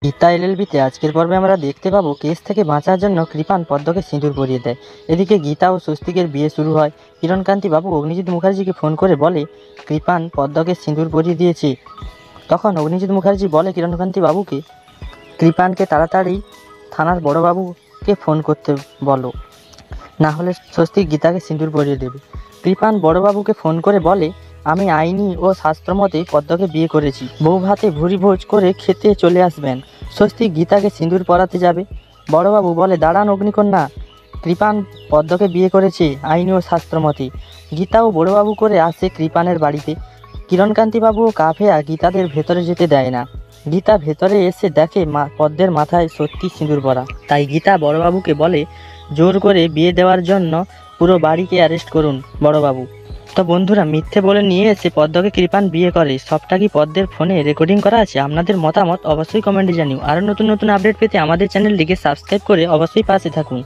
গীতা এলএলবিতে আজকের পর্বে আমরা দেখতে পাবো কেস থেকে বাঁচার জন্য কৃপান পদ্মকে সিঁদুর পরিয়ে দেয়। এদিকে গীতা ও স্বস্তিকের বিয়ে শুরু হয়। কিরণকান্তি বাবু অগ্নিজিৎ মুখার্জিকে ফোন করে বলে কৃপান পদ্মকে সিঁদুর পরিয়ে দিয়েছে। তখন অগ্নিজিৎ মুখার্জি বলে কিরণকান্তি বাবুকে কৃপানকে তাড়াতাড়ি থানার বড়বাবুকে ফোন করতে বলো, না হলে স্বস্তিক গীতাকে সিঁদুর পরিয়ে দেবে। কৃপান বড়বাবুকে ফোন করে বলে আমি আইনি ও শাস্ত্রমতে পদ্মকে বিয়ে করেছি, বউ ভাতে ভুরি ভোজ করে খেতে চলে আসবেন। স্বস্তিক গীতাকে সিঁদুর পরাতে যাবে। বড়বাবু বলে দাঁড়ান অগ্নিকন্যা, কৃপান পদ্মকে বিয়ে করেছে আইনি ও শাস্ত্রমতে। গীতাও বড়বাবু করে আসে কৃপানের বাড়িতে। কিরণকান্তিবাবু ও কাফেয়া গীতাদের ভেতরে যেতে দেয় না। গীতা ভেতরে এসে দেখে পদ্মের মাথায় সত্যি সিঁদুর পরা। তাই গীতা বড়বাবুকে বলে জোর করে বিয়ে দেওয়ার জন্য পুরো বাড়িকে অ্যারেস্ট করুন বড়বাবু। তো বন্ধুরা, মিথ্যে বলে নিয়ে এসে পদ্মকে কৃপান বিয়ে করে, সবটা কি পদ্মের ফোনে রেকর্ডিং করা আছে? আপনাদের মতামত অবশ্যই কমেন্টে জানিও। আরও নতুন নতুন আপডেট পেতে আমাদের চ্যানেলটিকে সাবস্ক্রাইব করে অবশ্যই পাশে থাকুন।